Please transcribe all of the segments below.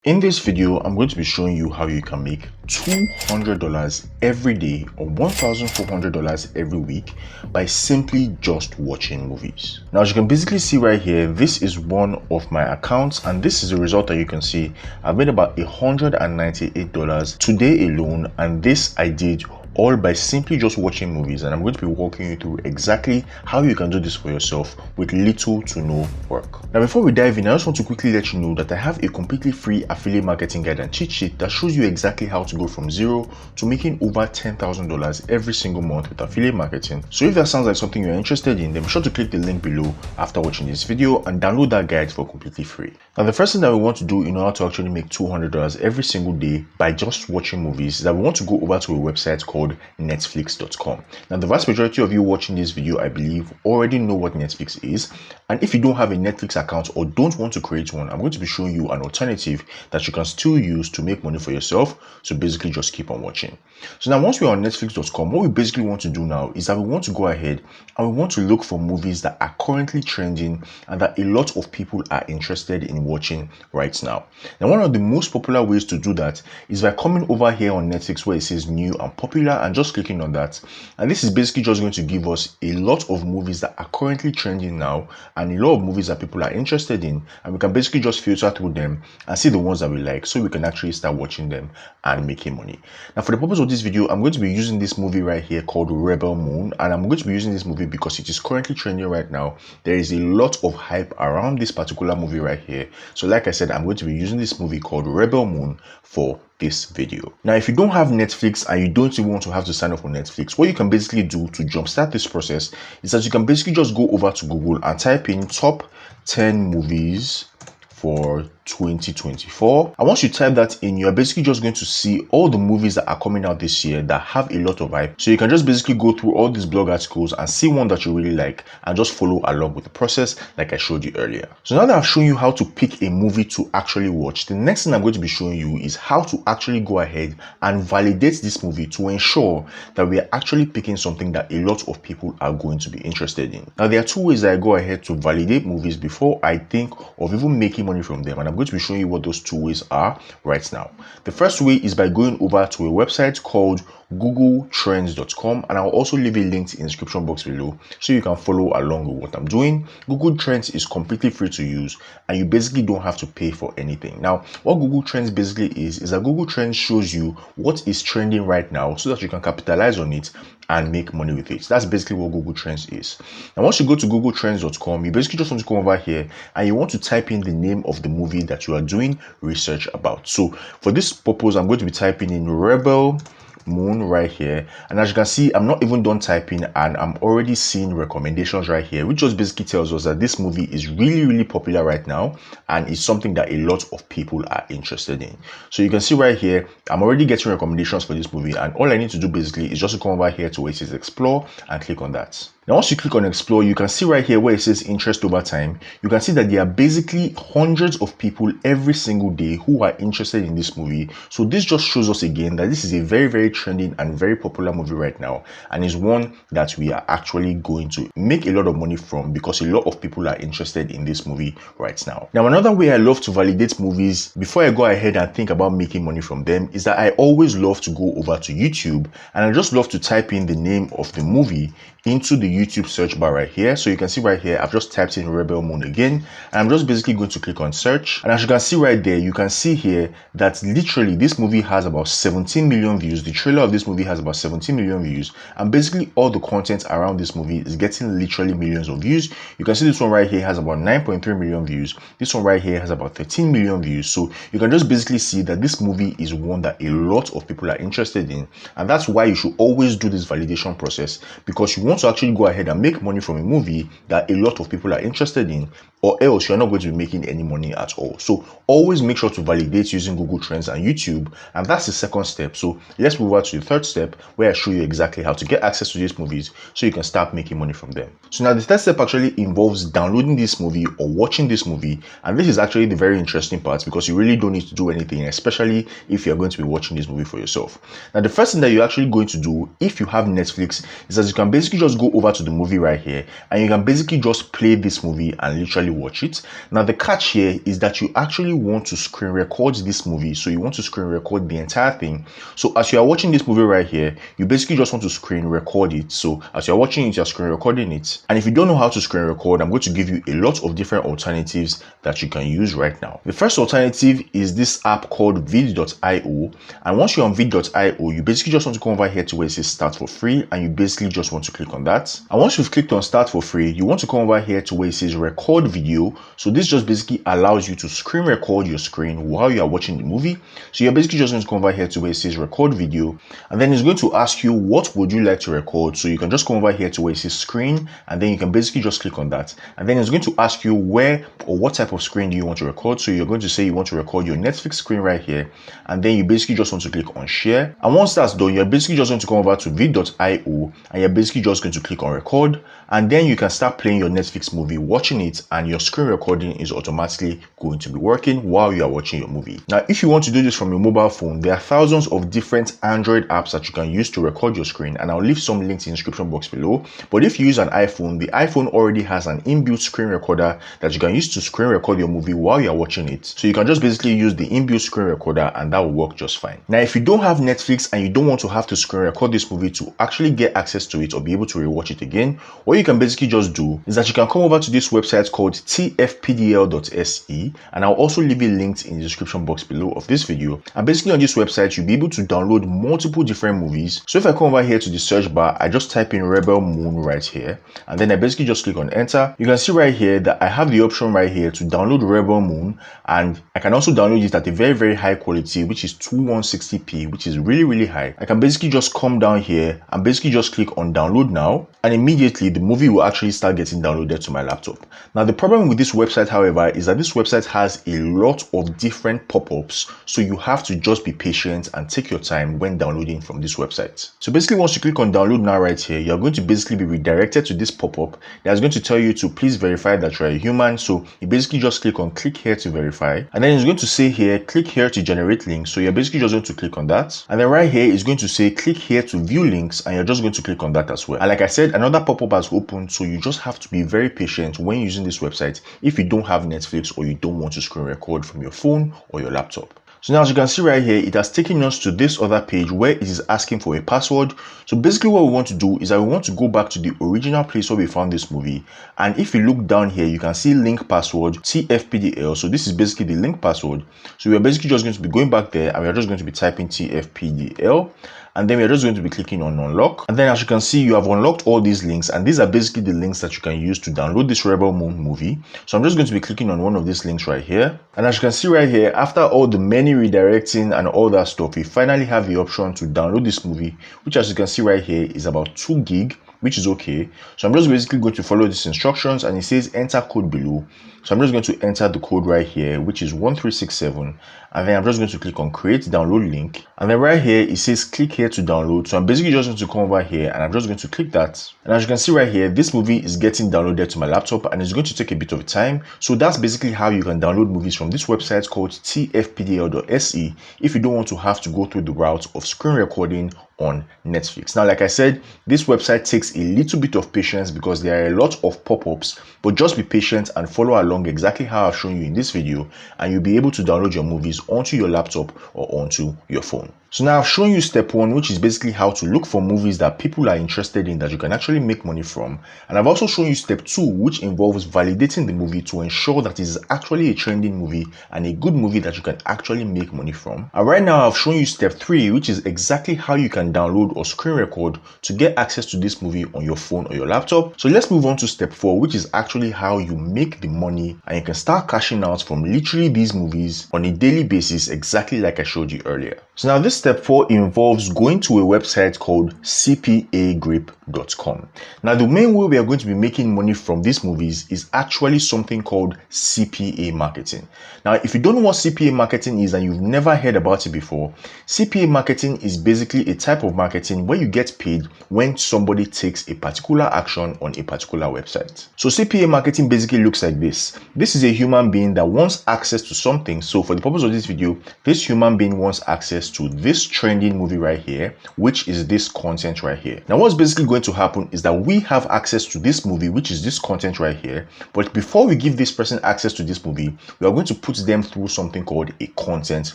In this video, I'm going to be showing you how you can make $200 every day or $1,400 every week by simply just watching movies. Now, as you can basically see right here, this is one of my accounts and this is the result that you can see. I've made about $198 today alone, and this I did all by simply just watching movies, and I'm going to be walking you through exactly how you can do this for yourself with little to no work. Now, before we dive in, I just want to quickly let you know that I have a completely free affiliate marketing guide and cheat sheet that shows you exactly how to go from zero to making over $10,000 every single month with affiliate marketing. So if that sounds like something you're interested in, then be sure to click the link below after watching this video and download that guide for completely free. Now, the first thing that we want to do in order to actually make $200 every single day by just watching movies is that we want to go over to a website called netflix.com. Now, the vast majority of you watching this video, I believe, already know what Netflix is, and if you don't have a Netflix account or don't want to create one, I'm going to be showing you an alternative that you can still use to make money for yourself. So basically just keep on watching. So now, once we're on netflix.com, what we basically want to do now is that we want to go ahead and we want to look for movies that are currently trending and that a lot of people are interested in watching right now. Now, one of the most popular ways to do that is by coming over here on Netflix where it says new and popular and just clicking on that. And this is basically just going to give us a lot of movies that are currently trending now and a lot of movies that people are interested in, and we can basically just filter through them and see the ones that we like so we can actually start watching them and making money. Now, for the purpose of this video, I'm going to be using this movie right here called Rebel Moon, and I'm going to be using this movie because it is currently trending right now. There is a lot of hype around this particular movie right here. So like I said, I'm going to be using this movie called Rebel Moon for this video. Now, if you don't have Netflix and you don't even want to have to sign up for Netflix, what you can basically do to jumpstart this process is that you can basically just go over to Google and type in top 10 movies for 2024. And once you type that in, you're basically just going to see all the movies that are coming out this year that have a lot of hype. So you can just basically go through all these blog articles and see one that you really like and just follow along with the process like I showed you earlier. So now that I've shown you how to pick a movie to actually watch, the next thing I'm going to be showing you is how to actually go ahead and validate this movie to ensure that we are actually picking something that a lot of people are going to be interested in. Now, there are two ways that I go ahead to validate movies before I think of even making money from them, and I'm going to be showing you what those two ways are right now. The first way is by going over to a website called googletrends.com, and I'll also leave a link in the description box below so you can follow along with what I'm doing. Google Trends is completely free to use and you basically don't have to pay for anything. Now, what Google Trends basically is that Google Trends shows you what is trending right now so that you can capitalize on it and make money with it. That's basically what Google Trends is. And once you go to googletrends.com, you basically just want to come over here and you want to type in the name of the movie that you are doing research about. So for this purpose, I'm going to be typing in Rebel Moon right here, and as you can see, I'm not even done typing and I'm already seeing recommendations right here, which just basically tells us that this movie is really popular right now and it's something that a lot of people are interested in. So you can see right here, I'm already getting recommendations for this movie, and all I need to do basically is just to come over here to where it says explore and click on that. Now, once you click on explore, you can see right here where it says interest over time. You can see that there are basically hundreds of people every single day who are interested in this movie. So this just shows us again that this is a very trending and very popular movie right now, and is one that we are actually going to make a lot of money from because a lot of people are interested in this movie right now. Now, another way I love to validate movies before I go ahead and think about making money from them is that I always love to go over to YouTube, and I just love to type in the name of the movie into the YouTube search bar right here. So you can see right here, I've just typed in Rebel Moon again, and I'm just basically going to click on search. And as you can see right there, you can see here that literally this movie has about 17 million views. The trailer of this movie has about 17 million views, and basically all the content around this movie is getting literally millions of views. You can see this one right here has about 9.3 million views. This one right here has about 13 million views. So you can just basically see that this movie is one that a lot of people are interested in, and that's why you should always do this validation process, because you want to actually go ahead and make money from a movie that a lot of people are interested in, or else you're not going to be making any money at all. So always make sure to validate using Google Trends and YouTube, and that's the second step. So let's move on to the third step, where I show you exactly how to get access to these movies so you can start making money from them. So now the third step actually involves downloading this movie or watching this movie, and this is actually the very interesting part because you really don't need to do anything, especially if you're going to be watching this movie for yourself. Now, the first thing that you're actually going to do if you have Netflix is that you can basically just go over to the movie right here, and you can basically just play this movie and literally actually watch it. Now the catch here is that you actually want to screen record this movie. So you want to screen record the entire thing. So as you are watching this movie right here, you basically just want to screen record it. So as you're watching it, you're screen recording it. And if you don't know how to screen record, I'm going to give you a lot of different alternatives that you can use right now. The first alternative is this app called vid.io. And once you're on vid.io, you basically just want to come over here to where it says start for free, and you basically just want to click on that. And once you've clicked on start for free, you want to come over here to where it says record video. So this just basically allows you to screen record your screen while you are watching the movie. So you're basically just going to come over here to where it says record video, and then it's going to ask you what would you like to record. So you can just come over here to where it says screen, and then you can basically just click on that, and then it's going to ask you where or what type of screen do you want to record. So you're going to say you want to record your Netflix screen right here, and then you basically just want to click on share. And once that's done, you're basically just going to come over to vid.io, and you're basically just going to click on record, and then you can start playing your Netflix movie, watching it, and your screen recording is automatically going to be working while you are watching your movie. Now if you want to do this from your mobile phone, there are thousands of different Android apps that you can use to record your screen, and I'll leave some links in the description box below. But if you use an iPhone, the iPhone already has an inbuilt screen recorder that you can use to screen record your movie while you're watching it. So you can just basically use the inbuilt screen recorder, and that will work just fine. Now if you don't have Netflix and you don't want to have to screen record this movie to actually get access to it or be able to rewatch it again, what you can basically just do is that you can come over to this website called tfpdl.se, and I'll also leave it linked in the description box below of this video. And basically on this website, you'll be able to download multiple different movies. So if I come over here to the search bar, I just type in Rebel Moon right here, and then I basically just click on enter. You can see right here that I have the option right here to download Rebel Moon, and I can also download it at a very high quality, which is 2160p, which is really high. I can basically just come down here and basically just click on download now, and immediately the movie will actually start getting downloaded to my laptop. Now the problem with this website, however, is that this website has a lot of different pop-ups, so you have to just be patient and take your time when downloading from this website. So basically once you click on download now right here, you're going to basically be redirected to this pop-up that's going to tell you to please verify that you're a human. So you basically just click on click here to verify, and then it's going to say here click here to generate links. So you're basically just going to click on that, and then right here is going to say click here to view links, and you're just going to click on that as well. And like I said, another pop-up has opened, so you just have to be very patient when using this website if you don't have Netflix or you don't want to screen record from your phone or your laptop. So now as you can see right here, it has taken us to this other page where it is asking for a password. So basically what we want to do is that we want to go back to the original place where we found this movie. And if you look down here, you can see link password TFPDL. So this is basically the link password. So we're basically just going to be going back there, and we're just going to be typing TFPDL. And then we're just going to be clicking on unlock. And then as you can see, you have unlocked all these links, and these are basically the links that you can use to download this Rebel Moon movie. So I'm just going to be clicking on one of these links right here. And as you can see right here, after all the many redirecting and all that stuff, we finally have the option to download this movie, which as you can see right here is about 2 gig, which is okay. So I'm just basically going to follow these instructions, and it says enter code below. So I'm just going to enter the code right here, which is 1367, and then I'm just going to click on create download link, and then right here it says click here to download. So I'm basically just going to come over here, and I'm just going to click that. And as you can see right here, this movie is getting downloaded to my laptop, and it's going to take a bit of time. So that's basically how you can download movies from this website called tfpdl.se if you don't want to have to go through the route of screen recording on Netflix. Now, like I said, this website takes a little bit of patience because there are a lot of pop-ups, but just be patient and follow along exactly how I've shown you in this video, and you'll be able to download your movies onto your laptop or onto your phone. So now I've shown you step 1, which is basically how to look for movies that people are interested in that you can actually make money from. And I've also shown you step 2, which involves validating the movie to ensure that it is actually a trending movie and a good movie that you can actually make money from. And right now I've shown you step 3, which is exactly how you can download or screen record to get access to this movie on your phone or your laptop. So let's move on to step 4, which is actually how you make the money and you can start cashing out from literally these movies on a daily basis, exactly like I showed you earlier. So now this step 4 involves going to a website called cpagrip.com. Now the main way we are going to be making money from these movies is actually something called CPA marketing. Now if you don't know what CPA marketing is and you've never heard about it before, CPA marketing is basically a type of marketing where you get paid when somebody takes a particular action on a particular website. So CPA marketing basically looks like this. This is a human being that wants access to something. So for the purpose of this video, this human being wants access to this this trending movie right here, which is this content right here. Now what's basically going to happen is that we have access to this movie, which is this content right here, but before we give this person access to this movie, we are going to put them through something called a content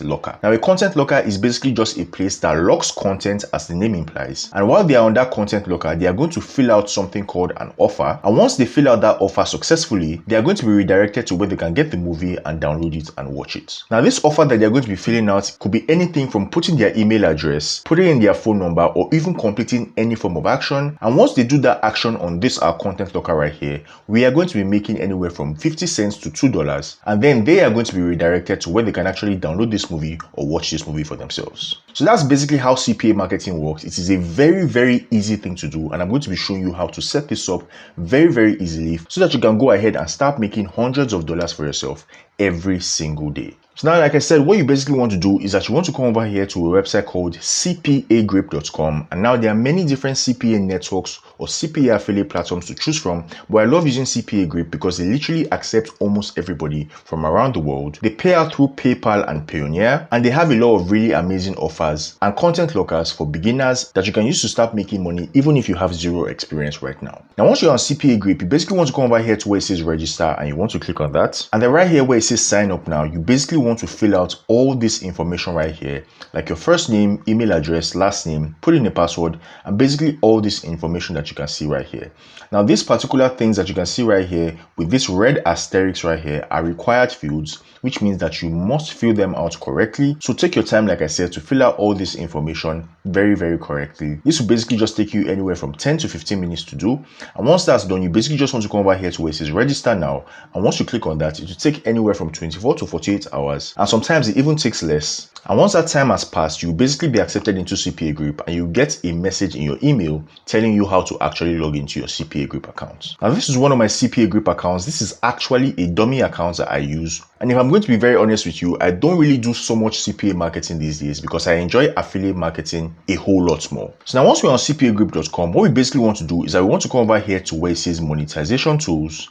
locker. Now a content locker is basically just a place that locks content, as the name implies, and while they are on that content locker, they are going to fill out something called an offer, and once they fill out that offer successfully, they are going to be redirected to where they can get the movie and download it and watch it. Now this offer that they're going to be filling out could be anything from putting their email address, putting in their phone number, or even completing any form of action. And once they do that action on this our content locker right here, we are going to be making anywhere from 50 cents to $2, and then they are going to be redirected to where they can actually download this movie or watch this movie for themselves. So that's basically how CPA marketing works. It is a very easy thing to do, and I'm going to be showing you how to set this up very easily so that you can go ahead and start making hundreds of dollars for yourself every single day. So now, like I said, what you basically want to do is that you want to come over here to a website called cpagrip.com, and now there are many different CPA networks or CPA affiliate platforms to choose from, but I love using CPA Grip because they literally accept almost everybody from around the world. They pay out through PayPal and Payoneer, and they have a lot of really amazing offers and content lockers for beginners that you can use to start making money even if you have zero experience right now. Now once you're on CPA Grip, you basically want to come over here to where it says register, and you want to click on that, and then right here where it says sign up now, you basically want to fill out all this information right here, like your first name, email address, last name, put in a password, and basically all this information that you can see right here. Now these particular things that you can see right here with this red asterisk right here are required fields, which means that you must fill them out correctly. So take your time, like I said, to fill out all this information very correctly. This will basically just take you anywhere from 10 to 15 minutes to do, and once that's done, you basically just want to come over here to where it says register now, and once you click on that, it will take anywhere from 24 to 48 hours, and sometimes it even takes less. And once that time has passed, you'll basically be accepted into CPA Grip, and you get a message in your email telling you how to actually log into your CPA Grip account. Now this is one of my CPA Grip accounts. This is actually a dummy account that I use, and if I'm going to be very honest with you, I don't really do so much CPA marketing these days because I enjoy affiliate marketing a whole lot more. So now once we're on cpagrip.com, what we basically want to do is that we want to come over here to where it says monetization tools,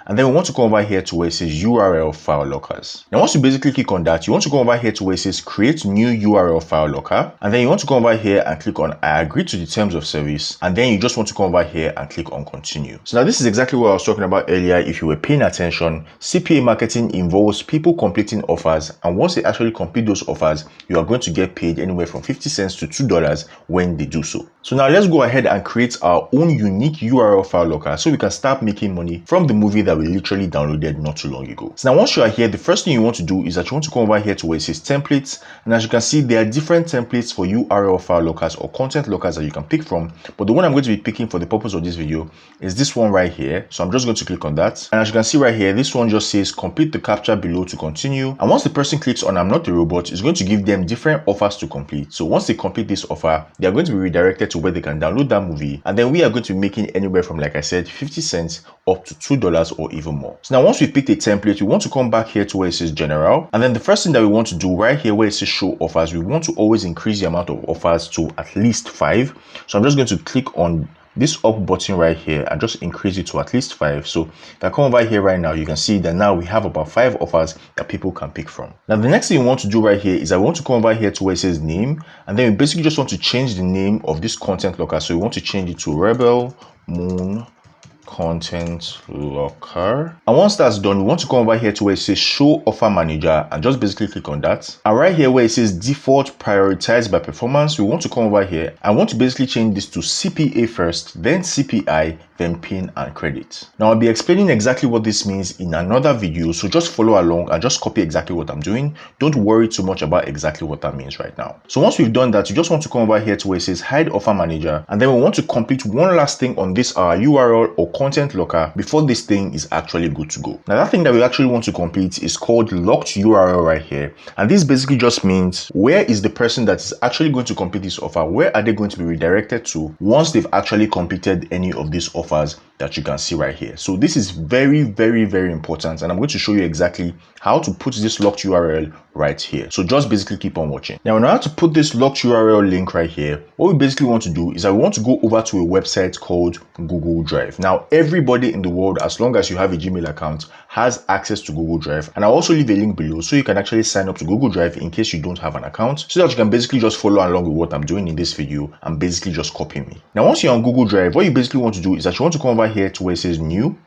and then we want to come over here to where it says URL file lockers. Now once you basically click on that, you want to come over here to where it says create new URL file locker, and then you want to come over here and click on I agree to the terms of service, and then you just want to come over here and click on continue. So now this is exactly what I was talking about earlier. If you were paying attention, CPA marketing involves people completing offers, and once they actually complete those offers, you are going to get paid anywhere from 50 cents to $2 when they do so. So now let's go ahead and create our own unique URL file locker so we can start making money from the movie that we literally downloaded not too long ago. So now once you are here, the first thing you want to do is that you want to come over here to where it says templates, and as you can see, there are different templates for URL file lockers or content lockers that you can pick from, but the one I'm going to be picking for the purpose of this video is this one right here. So I'm just going to click on that, and as you can see right here, this one just says complete the captcha below to continue, and once the person clicks on I'm not a robot, it's going to give them different offers to complete. So once they complete this offer, they are going to be redirected to where they can download that movie, and then we are going to be making anywhere from, like I said, 50 cents up to $2 or even more. So now once we picked a template, we want to come back here to where it says general, and then the first thing that we want to do right here where it says show offers, we want to always increase the amount of offers to at least 5. So I'm just going to click on this up button right here and just increase it to at least 5. So if I come over here right now, you can see that now we have about 5 offers that people can pick from. Now the next thing we want to do right here is I want to come over here to where it says name, and then we basically just want to change the name of this content locker. So we want to change it to Rebel Moon Content Locker, and once that's done, we want to come over here to where it says show offer manager and just basically click on that, and right here where it says default prioritized by performance, we want to come over here and want to basically change this to CPA first, then CPI, then pin and credit. Now I'll be explaining exactly what this means in another video, so just follow along and just copy exactly what I'm doing. Don't worry too much about exactly what that means right now. So once we've done that, you just want to come over here to where it says hide offer manager, and then we want to complete one last thing on this URL or content locker before this thing is actually good to go. Now that thing that we actually want to complete is called locked URL right here, and this basically just means where is the person that is actually going to complete this offer, where are they going to be redirected to once they've actually completed any of these offers that you can see right here. So this is very, very, very important, and I'm going to show you exactly how to put this locked URL right here. So just basically keep on watching. Now, in order to put this locked URL link right here, what we basically want to do is that we want to go over to a website called Google Drive. Now, everybody in the world, as long as you have a Gmail account, has access to Google Drive. And I'll also leave a link below so you can actually sign up to Google Drive in case you don't have an account, so that you can basically just follow along with what I'm doing in this video and basically just copy me. Now, once you're on Google Drive, what you basically want to do is that you want to come over here to where it says new,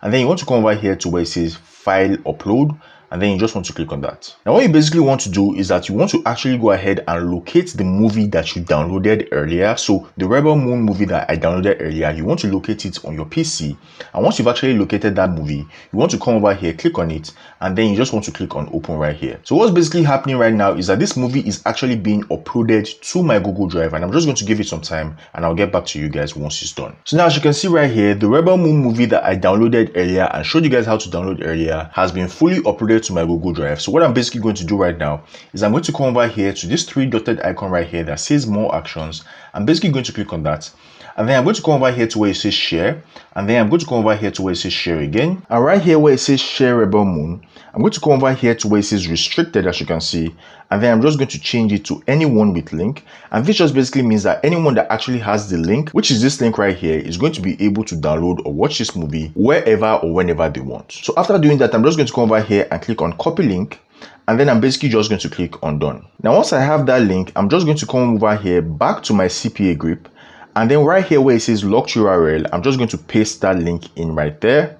and then you want to come over here to where it says file upload, and then you just want to click on that. Now, what you basically want to do is that you want to actually go ahead and locate the movie that you downloaded earlier. So the Rebel Moon movie that I downloaded earlier, you want to locate it on your PC. And once you've actually located that movie, you want to come over here, click on it, and then you just want to click on open right here. So what's basically happening right now is that this movie is actually being uploaded to my Google Drive, and I'm just going to give it some time and I'll get back to you guys once it's done. So now, as you can see right here, the Rebel Moon movie that I downloaded earlier and showed you guys how to download earlier has been fully uploaded to my Google Drive. So what I'm basically going to do right now is I'm going to come over here to this three dotted icon right here that says more actions. I'm basically going to click on that, and then I'm going to come over here to where it says share, and then I'm going to come over here to where it says share again, and right here where it says share Rebel Moon, I'm going to come over here to where it says restricted, as you can see, and then I'm just going to change it to anyone with link. And this just basically means that anyone that actually has the link, which is this link right here, is going to be able to download or watch this movie wherever or whenever they want. So after doing that, I'm just going to come over here and click on copy link, and then I'm basically just going to click on done. Now, once I have that link, I'm just going to come over here back to my CPA grip, and then right here where it says locked URL, I'm just going to paste that link in right there.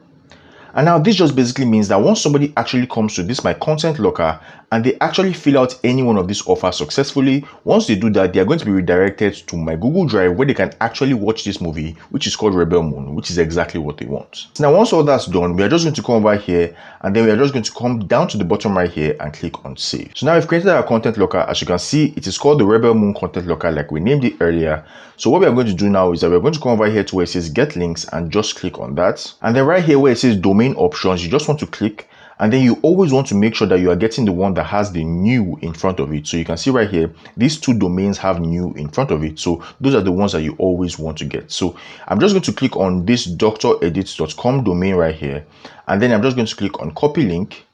And now this just basically means that once somebody actually comes to this my content locker and they actually fill out any one of these offers successfully, once they do that, they are going to be redirected to my Google Drive where they can actually watch this movie, which is called Rebel Moon, which is exactly what they want. So now, once all that's done, we are just going to come over here, and then we are just going to come down to the bottom right here and click on save. So now we've created our content locker. As you can see, it is called the Rebel Moon content locker like we named it earlier. So what we are going to do now is that we're going to come over here to where it says get links and just click on that. And then right here where it says domain options, you just want to click, and then you always want to make sure that you are getting the one that has the new in front of it. So you can see right here, these two domains have new in front of it. So those are the ones that you always want to get. So I'm just going to click on this doctoredit.com domain right here, and then I'm just going to click on copy link,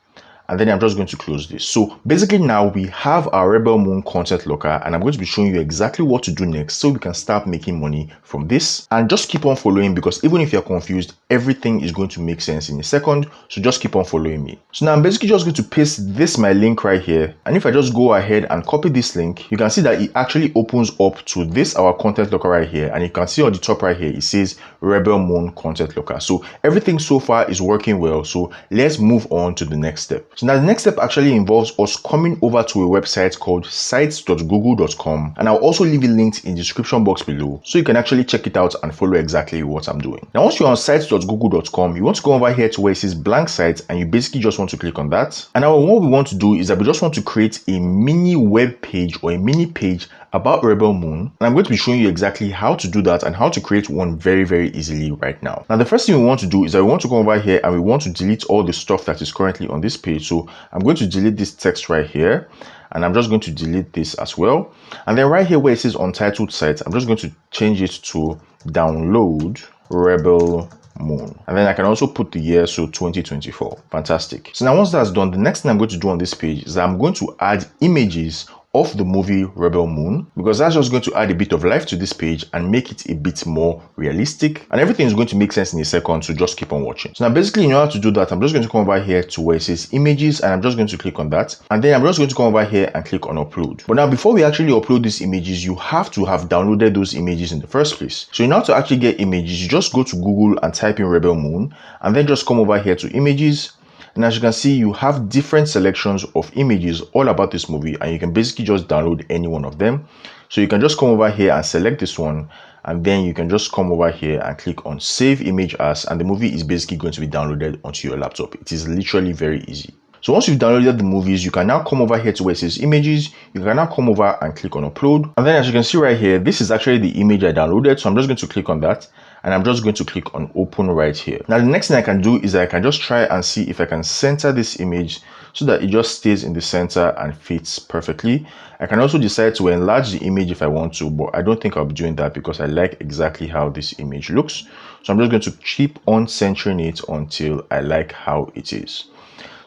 and then I'm just going to close this. So basically now we have our Rebel Moon content locker, and I'm going to be showing you exactly what to do next so we can start making money from this. And just keep on following, because even if you're confused, everything is going to make sense in a second. So just keep on following me. So now I'm basically just going to paste this my link right here, and if I just go ahead and copy this link, you can see that it actually opens up to this our content locker right here, and you can see on the top right here it says Rebel Moon content locker. So everything so far is working well. So let's move on to the next step. So now the next step actually involves us coming over to a website called sites.google.com, and I'll also leave it linked in the description box below so you can actually check it out and follow exactly what I'm doing. Now, once you're on sites.google.com, you want to go over here to where it says blank site, and you basically just want to click on that. And now what we want to do is that we just want to create a mini web page or a mini page about Rebel Moon, and I'm going to be showing you exactly how to do that and how to create one very, very easily right now. Now, the first thing we want to do is that we want to go over here and we want to delete all the stuff that is currently on this page. So I'm going to delete this text right here, and I'm just going to delete this as well. And then right here where it says untitled site, I'm just going to change it to download Rebel Moon, and then I can also put the year, so 2024. Fantastic. So now once that's done, the next thing I'm going to do on this page is that I'm going to add images of the movie Rebel Moon, because that's just going to add a bit of life to this page and make it a bit more realistic, and everything is going to make sense in a second. So just keep on watching. So now basically, in order to do that, I'm just going to come over here to where it says images, and I'm just going to click on that, and then I'm just going to come over here and click on upload. But now before we actually upload these images, you have to have downloaded those images in the first place. So in order to actually get images, you just go to Google and type in Rebel Moon, and then just come over here to images. And as you can see, you have different selections of images all about this movie, and you can basically just download any one of them. So you can just come over here and select this one, and then you can just come over here and click on save image as, and the movie is basically going to be downloaded onto your laptop. It is literally very easy. So once you've downloaded the movies, you can now come over here to where it says images. You can now come over and click on upload. And then as you can see right here, this is actually the image I downloaded. So I'm just going to click on that, and I'm just going to click on open right here. Now the next thing I can do is I can just try and see if I can center this image so that it just stays in the center and fits perfectly. I can also decide to enlarge the image if I want to, but I don't think I'll be doing that because I like exactly how this image looks. So I'm just going to keep on centering it until I like how it is.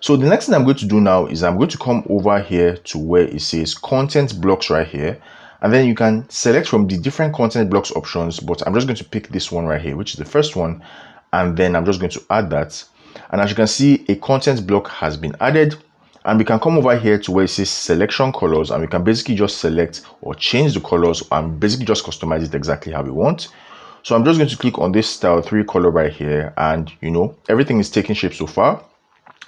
So the next thing I'm going to do now is I'm going to come over here to where it says content blocks right here. And then you can select from the different content blocks options, but I'm just going to pick this one right here, which is the first one. And then I'm just going to add that. And as you can see, a content block has been added. And we can come over here to where it says selection colors, and we can basically just select or change the colors and basically just customize it exactly how we want. So I'm just going to click on this style 3 color right here, and everything is taking shape so far.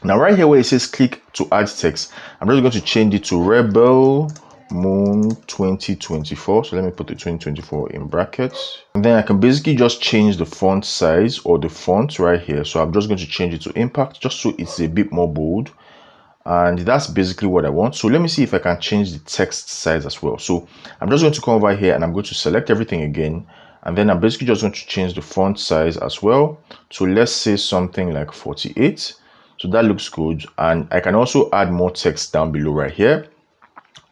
Now right here where it says click to add text, I'm just going to change it to Rebel Moon 2024. So let me put the 2024 in brackets, and then I can basically just change the font size or the font right here. So I'm just going to change it to impact just so it's a bit more bold, and that's basically what I want. So let me see if I can change the text size as well. So I'm just going to come over here and I'm going to select everything again, and then I'm basically just going to change the font size as well. So let's say something like 48. So that looks good. And I can also add more text down below right here.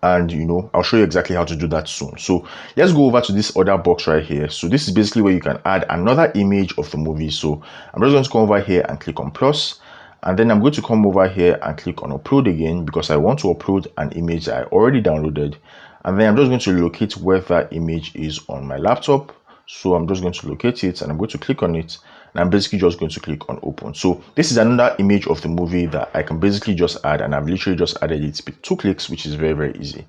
And I'll show you exactly how to do that soon. So let's go over to this other box right here. So this is basically where you can add another image of the movie. So I'm just going to come over here and click on plus. And then I'm going to come over here and click on upload again because I want to upload an image that I already downloaded. And then I'm just going to locate where that image is on my laptop. So I'm just going to locate it and I'm going to click on it. And I'm basically just going to click on open. So this is another image of the movie that I can basically just add, and I've literally just added it with 2 clicks, which is very, very easy.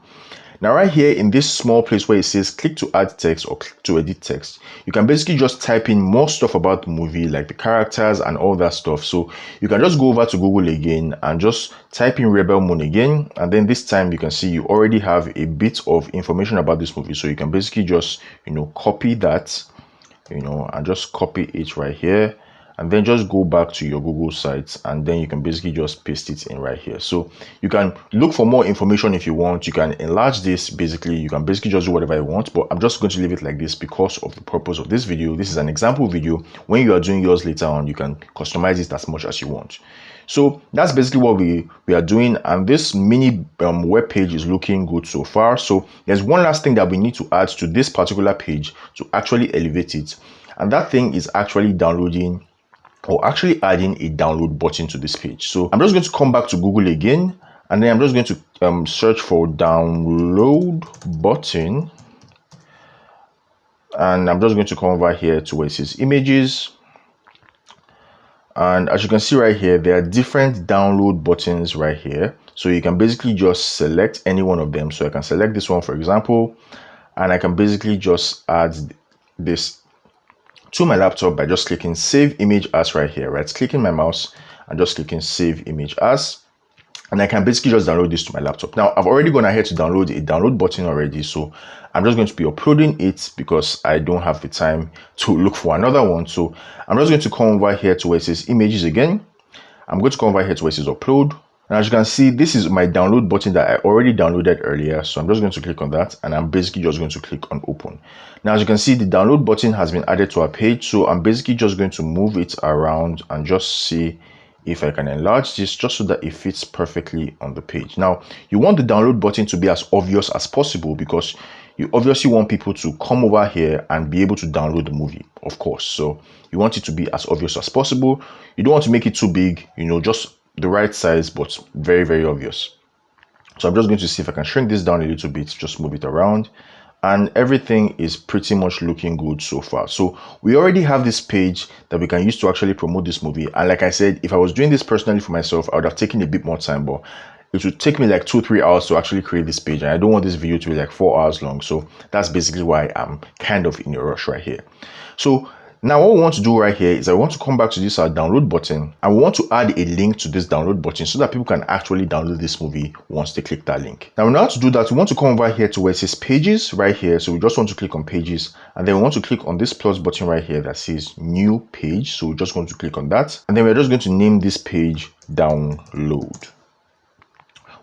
Now right here in this small place where it says click to add text or click to edit text, you can basically just type in more stuff about the movie, like the characters and all that stuff. So you can just go over to Google again and just type in Rebel Moon again, and then this time you can see you already have a bit of information about this movie. So you can basically just copy that, and just copy it right here, and then just go back to your Google sites, and then you can basically just paste it in right here. So you can look for more information if you want. You can enlarge this. Basically you can basically just do whatever you want, but I'm just going to leave it like this because of the purpose of this video. This is an example video. When you are doing yours later on, you can customize it as much as you want. So that's basically what we are doing, and this mini web page is looking good so far. So there's one last thing that we need to add to this particular page to actually elevate it, and that thing is actually downloading or actually adding a download button to this page. So I'm just going to come back to Google again, and then I'm just going to search for download button, and I'm just going to come over here to where it says images. And as you can see right here, there are different download buttons right here. So you can basically just select any one of them. So I can select this one, for example, and I can basically just add this to my laptop by just clicking save image as right here, right? Clicking my mouse and just clicking save image as. And I can basically just download this to my laptop. Now, I've already gone ahead to download a download button already. So I'm just going to be uploading it because I don't have the time to look for another one. So I'm just going to come over here to where it says images again. I'm going to come over here to where it says upload. And as you can see, this is my download button that I already downloaded earlier. So I'm just going to click on that, and I'm basically just going to click on open. Now, as you can see, the download button has been added to our page. So I'm basically just going to move it around and just see if I can enlarge this just so that it fits perfectly on the page. Now, you want the download button to be as obvious as possible because you obviously want people to come over here and be able to download the movie, of course. So you want it to be as obvious as possible. You don't want to make it too big, just the right size, but very, very obvious. So I'm just going to see if I can shrink this down a little bit, just move it around. And everything is pretty much looking good so far. So we already have this page that we can use to actually promote this movie. And like I said, if I was doing this personally for myself, I would have taken a bit more time, but it would take me like 2-3 hours to actually create this page. And I don't want this video to be like 4 hours long. So that's basically why I'm kind of in a rush right here. So now what we want to do right here is I want to come back to this download button, and we want to add a link to this download button so that people can actually download this movie once they click that link. Now, in order to do that, we want to come over here to where it says pages right here. So we just want to click on pages, and then we want to click on this plus button right here that says new page. So we're just going to click on that, and then we're just going to name this page download.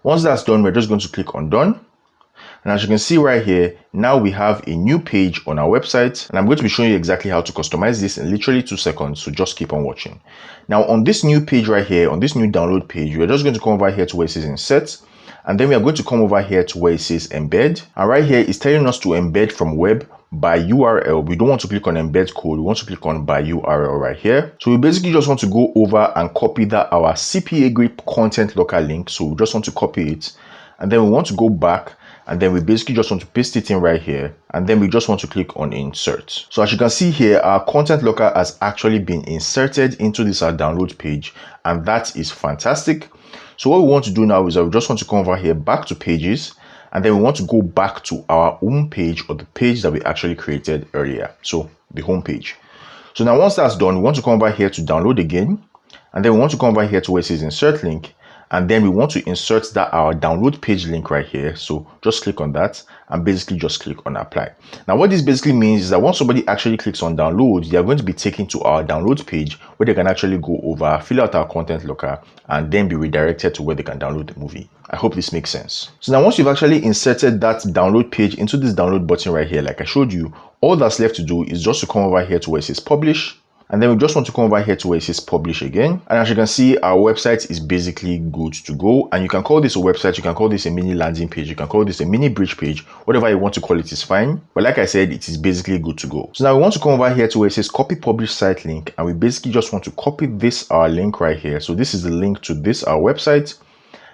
Once that's done, we're just going to click on done. And as you can see right here, now we have a new page on our website, and I'm going to be showing you exactly how to customize this in literally 2 seconds, so just keep on watching. Now on this new page right here, on this new download page, we're just going to come over here to where it says insert, and then we are going to come over here to where it says embed, and right here it's telling us to embed from web by URL. We don't want to click on embed code, we want to click on by URL right here. So we basically just want to go over and copy that our CPA grip content locker link. So we just want to copy it, and then we want to go back, and then we basically just want to paste it in right here, and then we just want to click on insert. So as you can see here, our content locker has actually been inserted into this our download page, and that is fantastic. So what we want to do now is that we just want to come over here back to pages, and then we want to go back to our home page, or the page that we actually created earlier, so the home page. So now once that's done, we want to come over here to download again, and then we want to come over here to where it says insert link, and then we want to insert that our download page link right here. So just click on that and basically just click on apply. Now what this basically means is that once somebody actually clicks on download, they are going to be taken to our download page where they can actually go over, fill out our content locker, and then be redirected to where they can download the movie. I hope this makes sense. So now once you've actually inserted that download page into this download button right here, like I showed you, all that's left to do is just to come over here to where it says publish, and then we just want to come over here to where it says publish again. And as you can see, our website is basically good to go. And you can call this a website, you can call this a mini landing page, you can call this a mini bridge page, whatever you want to call it is fine. But like I said, it is basically good to go. So now we want to come over here to where it says copy publish site link, and we basically just want to copy this our link right here. So this is the link to this our website.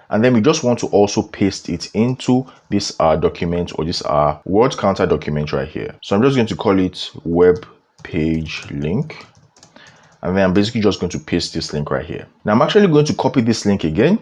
And then we just want to also paste it into this document, or this word counter document right here. So I'm just going to call it web page link. And then I'm basically just going to paste this link right here. Now I'm actually going to copy this link again,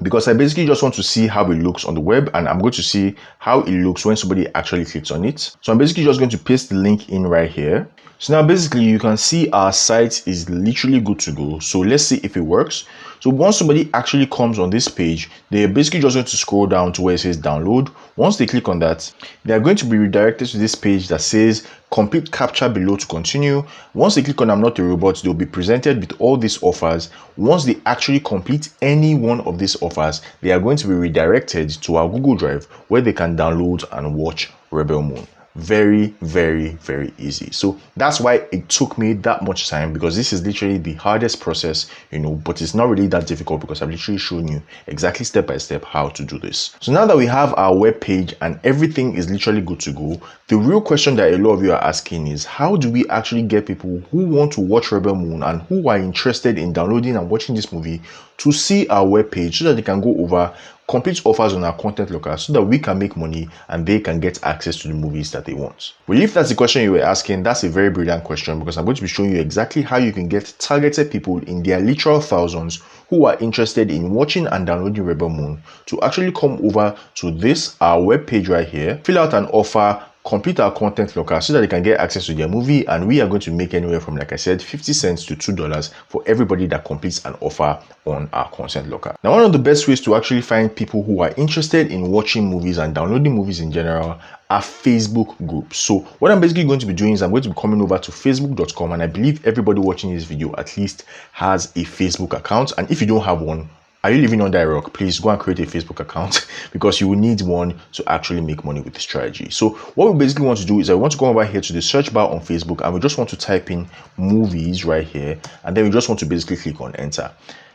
because I basically just want to see how it looks on the web, and I'm going to see how it looks when somebody actually clicks on it. So I'm basically just going to paste the link in right here. So now basically you can see our site is literally good to go. So let's see if it works. So once somebody actually comes on this page, they're basically just going to scroll down to where it says download. Once they click on that, they are going to be redirected to this page that says complete captcha below to continue. Once they click on I'm not a robot, they'll be presented with all these offers. Once they actually complete any one of these offers, they are going to be redirected to our Google Drive where they can download and watch Rebel Moon. Very, very, very easy. So that's why it took me that much time, because this is literally the hardest process, but it's not really that difficult, because I've literally shown you exactly step by step how to do this. So now that we have our web page and everything is literally good to go, the real question that a lot of you are asking is, how do we actually get people who want to watch Rebel Moon and who are interested in downloading and watching this movie to see our web page, so that they can go over, complete offers on our content locker, so that we can make money and they can get access to the movies that they want? Well, if that's the question you were asking, that's a very brilliant question, because I'm going to be showing you exactly how you can get targeted people in their literal thousands who are interested in watching and downloading Rebel Moon to actually come over to this our web page right here, fill out an offer, complete our content locker, so that they can get access to their movie, and we are going to make anywhere from, like I said, 50 cents to $2 for everybody that completes an offer on our content locker. Now, one of the best ways to actually find people who are interested in watching movies and downloading movies in general are Facebook groups. So what I'm basically going to be doing is I'm going to be coming over to facebook.com, and I believe everybody watching this video at least has a Facebook account. And if you don't have one, are you living under a rock? Please go and create a Facebook account, because you will need one to actually make money with this strategy. So what we basically want to do is I want to go over here to the search bar on Facebook, and we just want to type in movies right here, and then we just want to basically click on enter.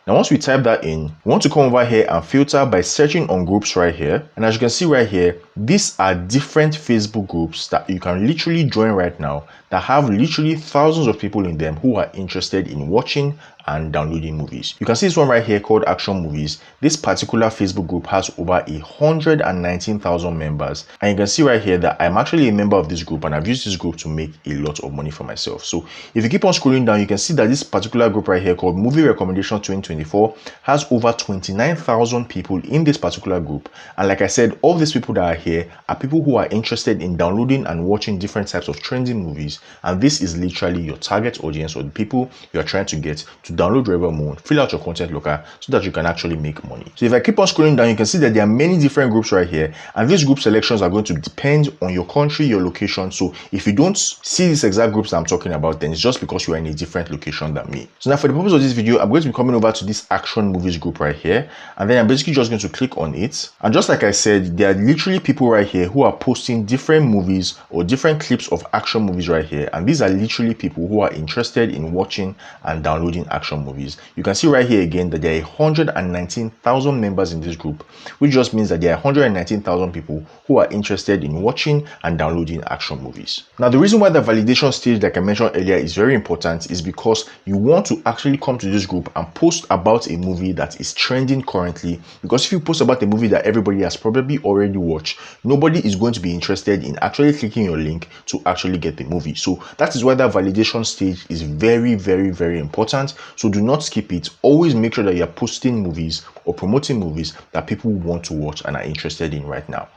Now, once we type that in, we want to come over here and filter by searching on groups right here. And as you can see right here, these are different Facebook groups that you can literally join right now that have literally thousands of people in them who are interested in watching and downloading movies. You can see this one right here called Action Movies. This particular Facebook group has over 119,000 members, and you can see right here that I'm actually a member of this group, and I've used this group to make a lot of money for myself. So if you keep on scrolling down, you can see that this particular group right here called Movie Recommendation 2024 has over 29,000 people in this particular group. And like I said, all these people that are here are people who are interested in downloading and watching different types of trending movies, and this is literally your target audience, or the people you are trying to get to download Rebel Moon, fill out your content locker so that you can actually make money. So if I keep on scrolling down, you can see that there are many different groups right here, and these group selections are going to depend on your country, your location. So if you don't see these exact groups that I'm talking about, then it's just because you are in a different location than me. So now for the purpose of this video, I'm going to be coming over to this action movies group right here, and then I'm basically just going to click on it. And just like I said, there are literally people right here who are posting different movies or different clips of action movies right here, and these are literally people who are interested in watching and downloading action movies. You can see right here again that there are 119,000 members in this group, which just means that there are 119,000 people who are interested in watching and downloading action movies. Now the reason why the validation stage, like I mentioned earlier, is very important is because you want to actually come to this group and post about a movie that is trending currently, because if you post about a movie that everybody has probably already watched, nobody is going to be interested in actually clicking your link to actually get the movie. So that is why that validation stage is very, very, very important. So do not skip it. Always make sure that you're posting movies or promoting movies that people want to watch and are interested in right now.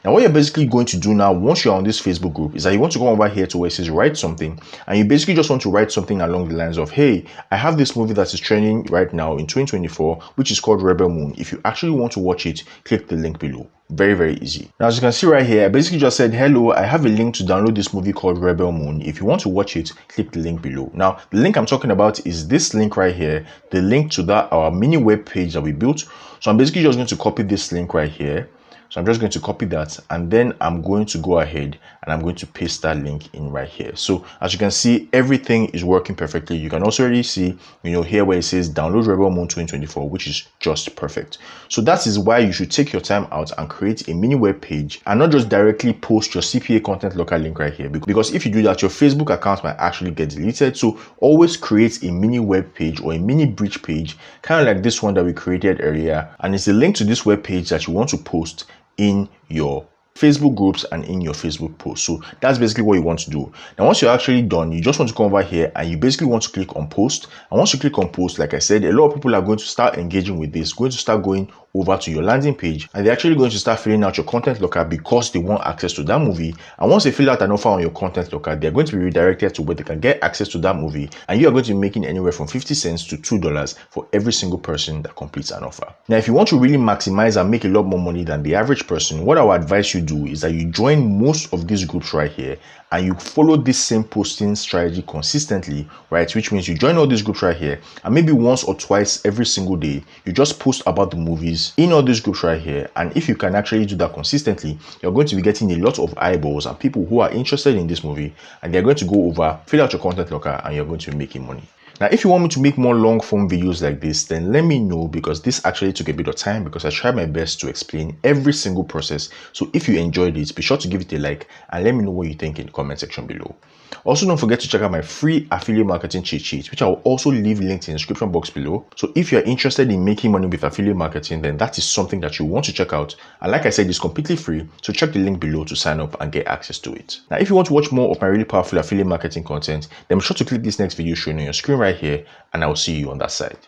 Now what you're basically going to do now, once you're on this Facebook group, is that you want to come over here to where it says write something, and you basically just want to write something along the lines of, hey, I have this movie that is trending right now in 2024, which is called Rebel Moon. If you actually want to watch it, click the link below. Very, very easy. Now, as you can see right here, I basically just said, hello, I have a link to download this movie called Rebel Moon. If you want to watch it, click the link below. Now, the link I'm talking about is this link right here, the link to our mini web page that we built. So I'm basically just going to copy this link right here. So I'm just going to copy that, and then I'm going to go ahead and I'm going to paste that link in right here. So as you can see, everything is working perfectly. You can also already see, here where it says download Rebel Moon 2024, which is just perfect. So that is why you should take your time out and create a mini web page and not just directly post your CPA content locker link right here, because if you do that, your Facebook account might actually get deleted. So always create a mini web page or a mini bridge page, kind of like this one that we created earlier, and it's a link to this web page that you want to post in your Facebook groups and in your Facebook posts. So that's basically what you want to do. Now once you're actually done, you just want to come over here and you basically want to click on post. And once you click on post, like I said, a lot of people are going to start engaging with this, going to start going over to your landing page, and they're actually going to start filling out your content locker because they want access to that movie. And once they fill out an offer on your content locker, they're going to be redirected to where they can get access to that movie, and you are going to be making anywhere from 50 cents to $2 for every single person that completes an offer. Now if you want to really maximize and make a lot more money than the average person, what I would advise you do is that you join most of these groups right here and you follow this same posting strategy consistently, right? Which means you join all these groups right here, and maybe once or twice every single day you just post about the movies in all these groups right here. And if you can actually do that consistently, you're going to be getting a lot of eyeballs and people who are interested in this movie, and they're going to go over, fill out your content locker, and you're going to be making money. Now, if you want me to make more long form videos like this, then let me know, because this actually took a bit of time because I tried my best to explain every single process. So if you enjoyed it, be sure to give it a like and let me know what you think in the comment section below. Also, don't forget to check out my free affiliate marketing cheat sheet, which I will also leave linked in the description box below. So if you're interested in making money with affiliate marketing, then that is something that you want to check out. And like I said, it's completely free. So check the link below to sign up and get access to it. Now, if you want to watch more of my really powerful affiliate marketing content, then be sure to click this next video showing on your screen right here, and I will see you on that side.